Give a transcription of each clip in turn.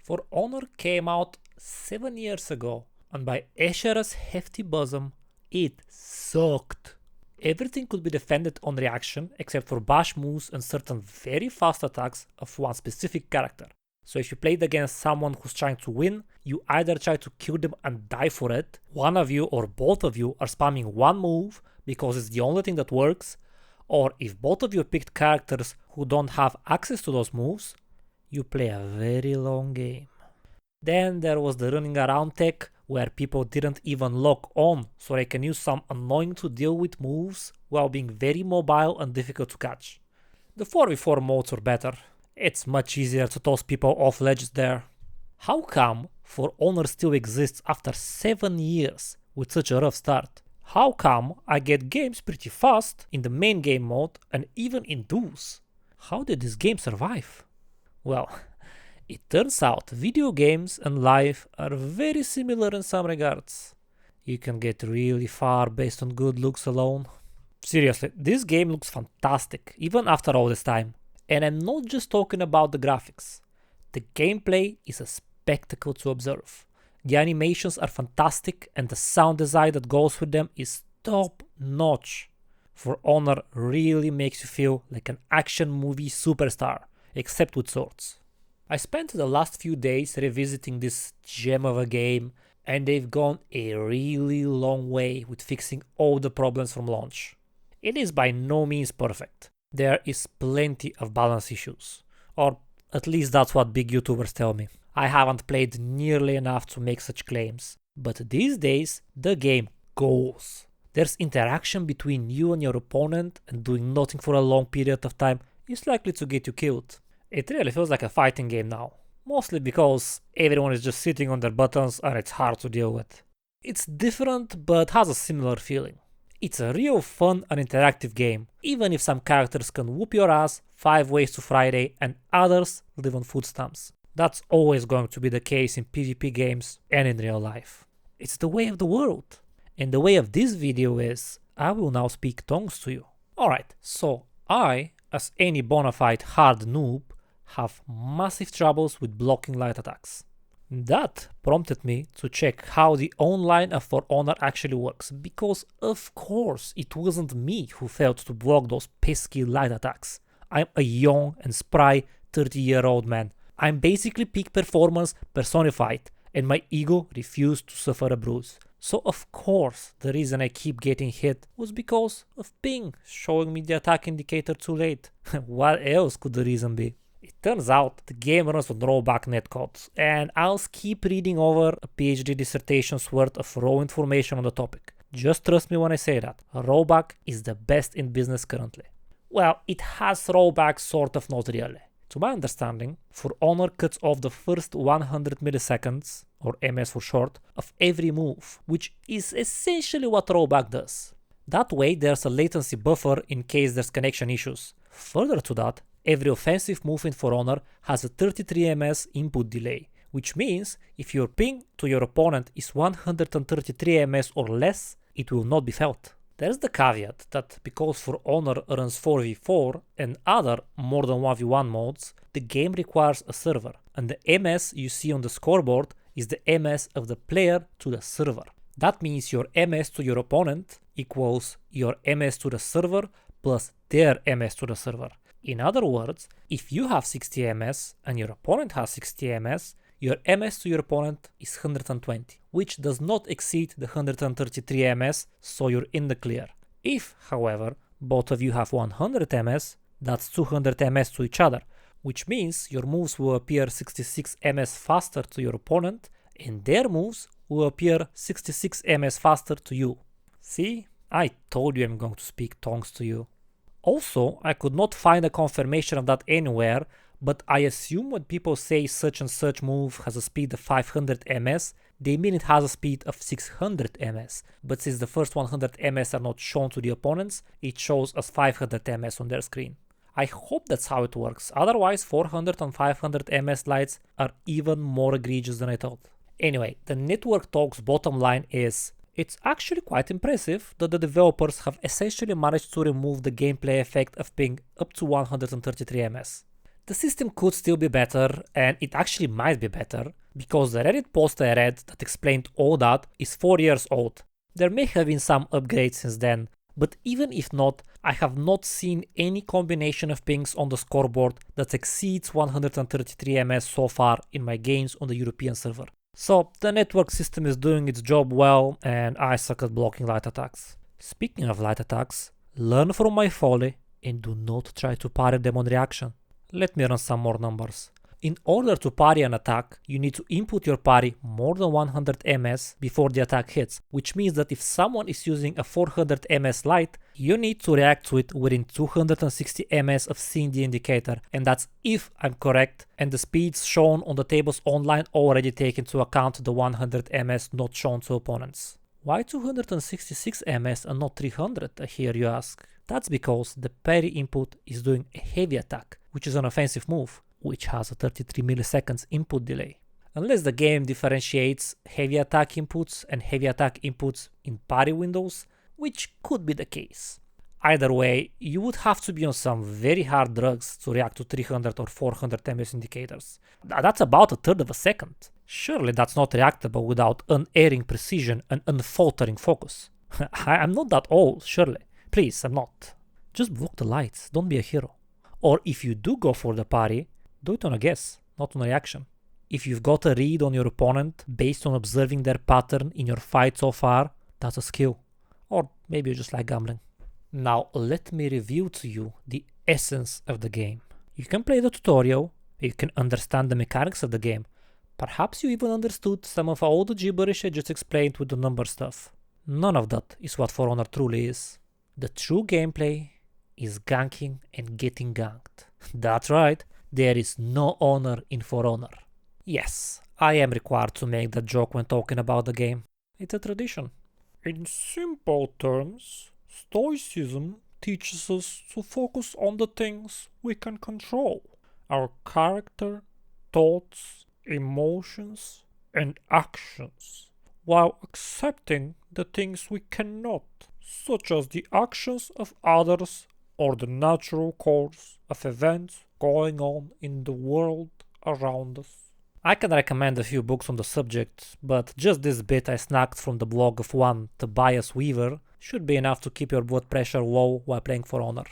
For Honor came out 7 years ago, and by Escher's hefty bosom, it sucked. Everything could be defended on reaction except for bash moves and certain very fast attacks of one specific character. So if you played against someone who's trying to win, you either try to kill them and die for it, one of you or both of you are spamming one move because it's the only thing that works, or if both of you picked characters who don't have access to those moves, you play a very long game. Then there was the running around tech, where people didn't even lock on, so they can use some annoying to deal with moves while being very mobile and difficult to catch. The 4v4 modes are better. It's much easier to toss people off ledges there. How come For Honor still exists after 7 years with such a rough start? How come I get games pretty fast in the main game mode and even in duos? How did this game survive? Well, it turns out video games and life are very similar in some regards. You can get really far based on good looks alone. Seriously, this game looks fantastic, even after all this time. And I'm not just talking about the graphics. The gameplay is a spectacle to observe. The animations are fantastic and the sound design that goes with them is top notch. For Honor really makes you feel like an action movie superstar, except with swords. I spent the last few days revisiting this gem of a game, and they've gone a really long way with fixing all the problems from launch. It is by no means perfect. There is plenty of balance issues, or at least that's what big YouTubers tell me. I haven't played nearly enough to make such claims, but these days the game goes. There's interaction between you and your opponent, and doing nothing for a long period of time is likely to get you killed. It really feels like a fighting game now, mostly because everyone is just sitting on their buttons and it's hard to deal with. It's different but has a similar feeling. It's a real fun and interactive game, even if some characters can whoop your ass 5 ways to Friday and others live on food stamps. That's always going to be the case in PvP games and in real life. It's the way of the world. And the way of this video is, I will now speak tongues to you. Alright, so I, as any bona fide hard noob, have massive troubles with blocking light attacks. That prompted me to check how the online of For Honor actually works, because of course it wasn't me who failed to block those pesky light attacks. I'm a young and spry 30-year-old man. I'm basically peak performance personified, and my ego refused to suffer a bruise. So of course the reason I keep getting hit was because of ping showing me the attack indicator too late. What else could the reason be? It turns out the game runs on rollback netcodes, and I'll keep reading over a PhD dissertation's worth of raw information on the topic. Just trust me when I say that. Rollback is the best in business currently. Well, it has rollback sort of, not really. To my understanding, For Honor cuts off the first 100 milliseconds, or ms for short, of every move, which is essentially what rollback does. That way there's a latency buffer in case there's connection issues. Further to that, every offensive move in For Honor has a 33 ms input delay, which means if your ping to your opponent is 133 ms or less, it will not be felt. There's the caveat that because For Honor runs 4v4 and other more than 1v1 modes, the game requires a server, and the ms you see on the scoreboard is the ms of the player to the server. That means your ms to your opponent equals your ms to the server plus their ms to the server. In other words, if you have 60 ms and your opponent has 60 ms, your ms to your opponent is 120, which does not exceed the 133 ms, so you're in the clear. If, however, both of you have 100 ms, that's 200 ms to each other, which means your moves will appear 66 ms faster to your opponent, and their moves will appear 66 ms faster to you. See? I told you I'm going to speak tongues to you. Also, I could not find a confirmation of that anywhere, but I assume when people say such and such move has a speed of 500 ms, they mean it has a speed of 600 ms, but since the first 100 ms are not shown to the opponents, it shows as 500 ms on their screen. I hope that's how it works, otherwise 400 and 500 ms lights are even more egregious than I thought. Anyway, the network talk's bottom line is, it's actually quite impressive that the developers have essentially managed to remove the gameplay effect of ping up to 133 ms. The system could still be better, and it actually might be better, because the Reddit post I read that explained all that is 4 years old. There may have been some upgrades since then, but even if not, I have not seen any combination of pings on the scoreboard that exceeds 133 ms so far in my games on the European server. So the network system is doing its job well, and I suck at blocking light attacks. Speaking of light attacks, learn from my folly and do not try to parry them on reaction. Let me run some more numbers. In order to parry an attack, you need to input your parry more than 100 ms before the attack hits, which means that if someone is using a 400 ms light, you need to react to it within 260 ms of seeing the indicator, and that's if I'm correct and the speeds shown on the tables online already take into account the 100 ms not shown to opponents. Why 266 ms and not 300, I hear you ask? That's because the parry input is doing a heavy attack, which is an offensive move, which has a 33 milliseconds input delay. Unless the game differentiates heavy attack inputs and heavy attack inputs in parry windows, which could be the case. Either way, you would have to be on some very hard drugs to react to 300 or 400 ms indicators. That's about a third of a second. Surely that's not reactable without unerring precision and unfaltering focus. I'm not that old, surely. Please, I'm not. Just block the lights, don't be a hero. Or if you do go for the parry, do it on a guess, not on a reaction. If you've got a read on your opponent based on observing their pattern in your fight so far, that's a skill. Or maybe you just like gambling. Now let me review to you the essence of the game. You can play the tutorial, you can understand the mechanics of the game. Perhaps you even understood some of all the gibberish I just explained with the number stuff. None of that is what For Honor truly is. The true gameplay is ganking and getting ganked. That's right, there is no honor in For Honor. Yes, I am required to make that joke when talking about the game. It's a tradition. In simple terms, stoicism teaches us to focus on the things we can control. Our character, thoughts, emotions, and actions, while accepting the things we cannot, such as the actions of others or the natural course of events going on in the world around us. I can recommend a few books on the subject, but just this bit I snagged from the blog of one Tobias Weaver should be enough to keep your blood pressure low while playing For Honor.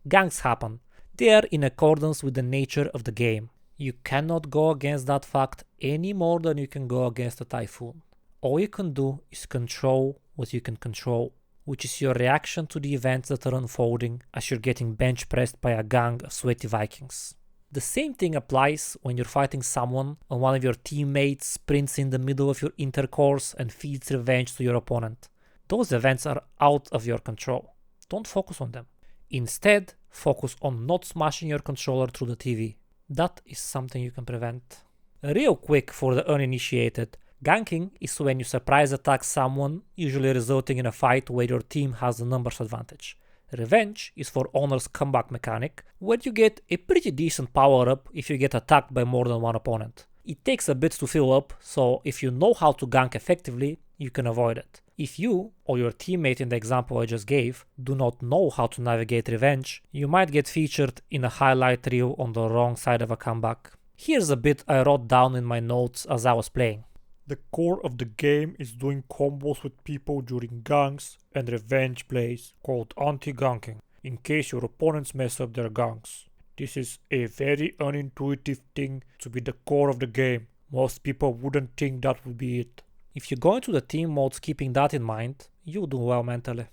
Ganks happen. They are in accordance with the nature of the game. You cannot go against that fact any more than you can go against a typhoon. All you can do is control what you can control, which is your reaction to the events that are unfolding as you're getting bench pressed by a gang of sweaty Vikings. The same thing applies when you're fighting someone and one of your teammates sprints in the middle of your intercourse and feeds revenge to your opponent. Those events are out of your control. Don't focus on them. Instead, focus on not smashing your controller through the TV. That is something you can prevent. Real quick for the uninitiated, ganking is when you surprise attack someone, usually resulting in a fight where your team has the numbers advantage. Revenge is For Honor's comeback mechanic, where you get a pretty decent power up if you get attacked by more than one opponent. It takes a bit to fill up, so if you know how to gank effectively, you can avoid it. If you, or your teammate in the example I just gave, do not know how to navigate revenge, you might get featured in a highlight reel on the wrong side of a comeback. Here's a bit I wrote down in my notes as I was playing. The core of the game is doing combos with people during ganks and revenge plays called anti-ganking, in case your opponents mess up their ganks. This is a very unintuitive thing to be the core of the game. Most people wouldn't think that would be it. If you go into the team modes keeping that in mind, you'll do well mentally.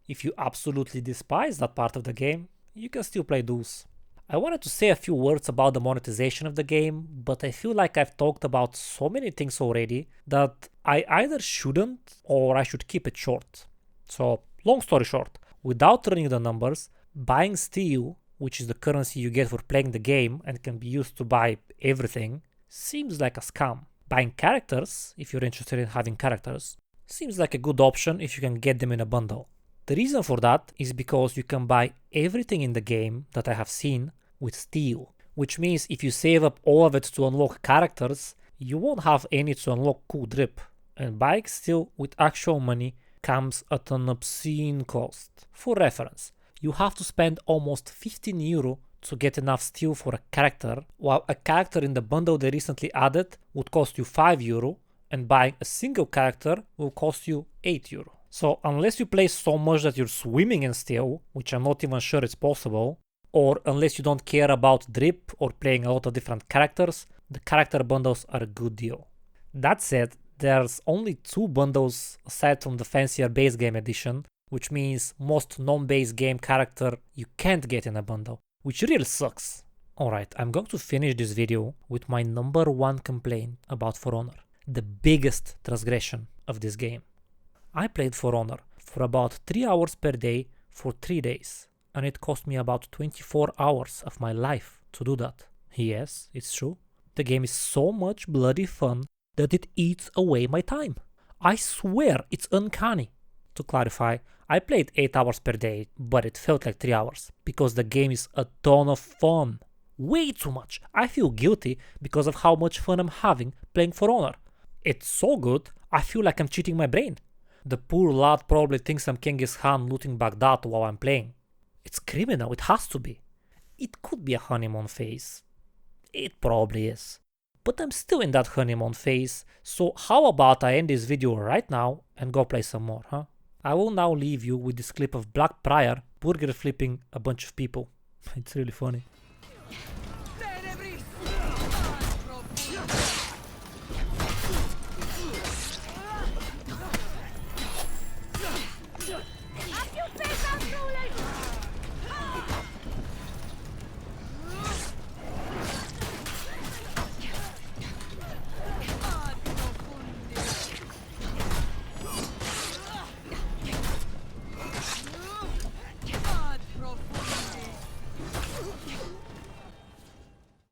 If you absolutely despise that part of the game, you can still play duels. I wanted to say a few words about the monetization of the game, but I feel like I've talked about so many things already that I either shouldn't or I should keep it short. So, long story short, without running the numbers, buying steel, which is the currency you get for playing the game and can be used to buy everything, seems like a scam. Buying characters, if you're interested in having characters, seems like a good option if you can get them in a bundle. The reason for that is because you can buy everything in the game that I have seen with steel, which means if you save up all of it to unlock characters, you won't have any to unlock cool drip. And buying steel with actual money comes at an obscene cost. For reference, you have to spend almost 15 euro to get enough steel for a character, while a character in the bundle they recently added would cost you €5, and buying a single character will cost you €8. So unless you play so much that you're swimming in steel, which I'm not even sure it's possible, or unless you don't care about drip or playing a lot of different characters, the character bundles are a good deal. That said, there's only 2 bundles aside from the fancier base game edition, which means most non-base game character you can't get in a bundle, which really sucks. Alright, I'm going to finish this video with my number 1 complaint about For Honor, the biggest transgression of this game. I played For Honor for about 3 hours per day for 3 days, and it cost me about 24 hours of my life to do that. Yes, it's true. The game is so much bloody fun that it eats away my time. I swear it's uncanny. To clarify, I played 8 hours per day, but it felt like 3 hours, because the game is a ton of fun. Way too much. I feel guilty because of how much fun I'm having playing For Honor. It's so good, I feel like I'm cheating my brain. The poor lad probably thinks I'm Genghis Khan looting Baghdad while I'm playing. It's criminal, it has to be. It could be a honeymoon phase. It probably is. But I'm still in that honeymoon phase, so how about I end this video right now and go play some more, huh? I will now leave you with this clip of Black Prior burger flipping a bunch of people. It's really funny.